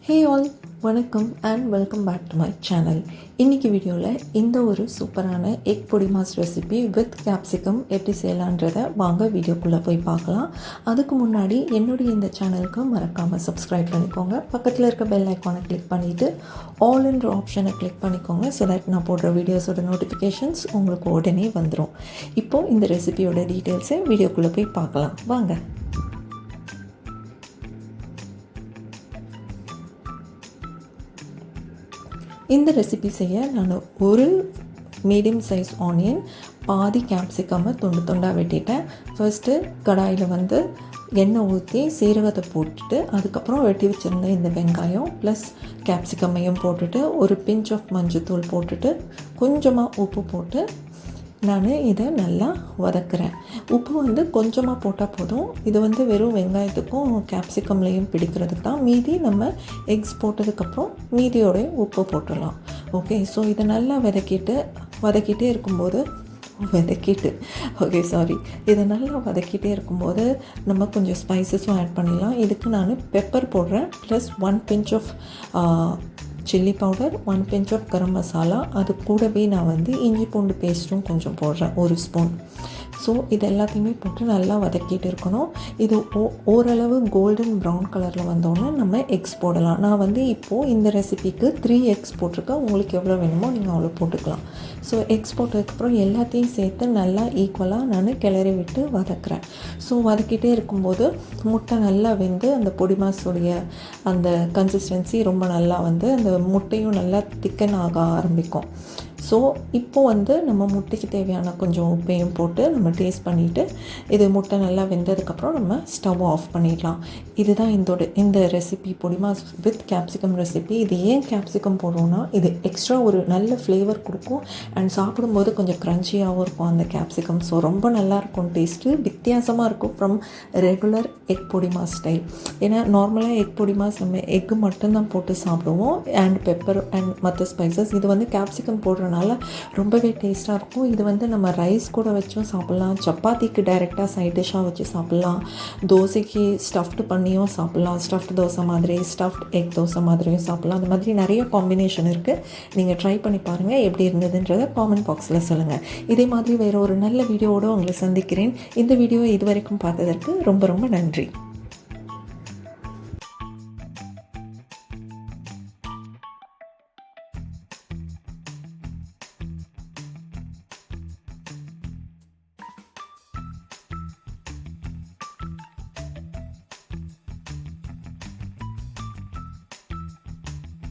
Hey all, வணக்கம் and welcome back to my channel. இன்றைக்கி வீடியோவில் இந்த ஒரு சூப்பரான egg podimas recipe with capsicum எப்படி செய்யலான்றதை வாங்க வீடியோக்குள்ளே போய் பார்க்கலாம். அதுக்கு முன்னாடி என்னுடைய இந்த சேனலுக்கு மறக்காமல் சப்ஸ்கிரைப் பண்ணிக்கோங்க. பக்கத்தில் இருக்க பெல் ஐக்கானை கிளிக் பண்ணிவிட்டு ஆல்ன்ற ஆப்ஷனை கிளிக் பண்ணிக்கோங்க. ஸோ தட் நான் போடுற வீடியோஸோட நோட்டிஃபிகேஷன்ஸ் உங்களுக்கு உடனே வந்துடும். இப்போது இந்த ரெசிபியோட டீட்டெயில்ஸை வீடியோக்குள்ளே போய் பார்க்கலாம் வாங்க. இந்த ரெசிபி செய்ய நான் ஒரு மீடியம் சைஸ் ஆனியன், பாதி கேப்சிகம்மை துண்டு துண்டாக வெட்டிட்டேன். ஃபர்ஸ்ட்டு கடாயில் எண்ணெய் ஊற்றி சீரகத்தை போட்டுட்டு அதுக்கப்புறம் வெட்டி வச்சுருந்த இந்த வெங்காயம் ப்ளஸ் கேப்சிகம்மையும் போட்டுட்டு ஒரு பிஞ்ச் ஆஃப் மஞ்சத்தூள் போட்டுட்டு கொஞ்சமாக உப்பு போட்டு நான் இதை நல்லா வதக்குறேன். உப்பு கொஞ்சமாக போட்டால் போதும். இது வெறும் வெங்காயத்துக்கும் கேப்சிகம்லேயும் பிடிக்கிறதுக்கு தான். மீதி நம்ம எக்ஸ் போட்டதுக்கப்புறம் மீதியோட உப்பு போட்டுடலாம். ஓகே, ஸோ இதை நல்லா வதக்கிட்டே இருக்கும்போது இதை நல்லா வதக்கிட்டே இருக்கும்போது நம்ம கொஞ்சம் ஸ்பைசஸும் ஆட் பண்ணிடலாம். இதுக்கு நான் பெப்பர் போடுறேன் plus 1 pinch of chilli powder, 1 pinch of garam masala. அது கூடவே நான் இஞ்சி பூண்டு பேஸ்ட்டும் கொஞ்சம் போடுறேன், 1 ஸ்பூன். ஸோ இது எல்லாத்தையுமே போட்டு நல்லா வதக்கிட்டு இருக்கணும். இது ஓரளவு கோல்டன் ப்ரௌன் கலரில் வந்தோடனே நம்ம எக்ஸ் போடலாம். நான் இப்போது இந்த ரெசிபிக்கு 3 எக்ஸ் போட்டிருக்கேன். உங்களுக்கு எவ்வளோ வேணுமோ நீங்கள் அவ்வளோ போட்டுக்கலாம். ஸோ எக்ஸ் போட்டதுக்கப்புறம் எல்லாத்தையும் சேர்த்து நல்லா ஈக்குவலாக நான் கிளறி விட்டு வதக்குறேன். ஸோ வதக்கிட்டே இருக்கும்போது முட்டை நல்லா வெந்து அந்த பொடிமாஸுடைய அந்த கன்சிஸ்டன்சி ரொம்ப நல்லா அந்த முட்டையும் நல்லா திக்கன் ஆக ஆரம்பிக்கும். ஸோ இப்போது நம்ம முட்டைக்கு தேவையான கொஞ்சம் உப்பையும் போட்டு நம்ம டேஸ்ட் பண்ணிவிட்டு இது முட்டை நல்லா வெந்ததுக்கப்புறம் நம்ம ஸ்டவ் ஆஃப் பண்ணிடலாம். இதுதான் இந்த recipe podimas with capsicum recipe. இது ஏன் கேப்சிகம் போடுறோன்னா இது எக்ஸ்ட்ரா ஒரு நல்ல ஃப்ளேவர் கொடுக்கும் அண்ட் சாப்பிடும்போது கொஞ்சம் க்ரன்ச்சியாகவும் இருக்கும் அந்த கேப்சிகம். ஸோ ரொம்ப நல்லாயிருக்கும், டேஸ்ட்டு வித்தியாசமாக இருக்கும் from regular egg podimas style. ஏன்னா நார்மலாக எக் பொடிமாஸ் நம்ம எக்கு மட்டும்தான் போட்டு சாப்பிடுவோம் அண்ட் பெப்பர் அண்ட் மற்ற ஸ்பைசஸ். இது கேப்சிகம் போடுறனால ரொம்பவே டேஸ்ட்டாக இருக்கும். இது நம்ம ரைஸ் கூட வச்சும் சாப்பிட்லாம், சப்பாத்திக்கு டைரெக்டாக சைட் டிஷ்ஷாக வச்சு சாப்பிட்லாம், தோசைக்கு ஸ்டஃப்டு பண்ணியும் சாப்பிட்லாம், ஸ்டஃப்டு தோசை மாதிரி, ஸ்டஃப்ட் எக் தோசை மாதிரியும் சாப்பிட்லாம். அந்த மாதிரி நிறைய காம்பினேஷன் இருக்குது. நீங்கள் ட்ரை பண்ணி பாருங்கள், எப்படி இருந்ததுன்றதை காமெண்ட் பாக்ஸில் சொல்லுங்கள். இதே மாதிரி வேறு ஒரு நல்ல வீடியோவோடு உங்களை சந்திக்கிறேன். இந்த வீடியோவை இதுவரைக்கும் பார்த்ததற்கு ரொம்ப ரொம்ப நன்றி.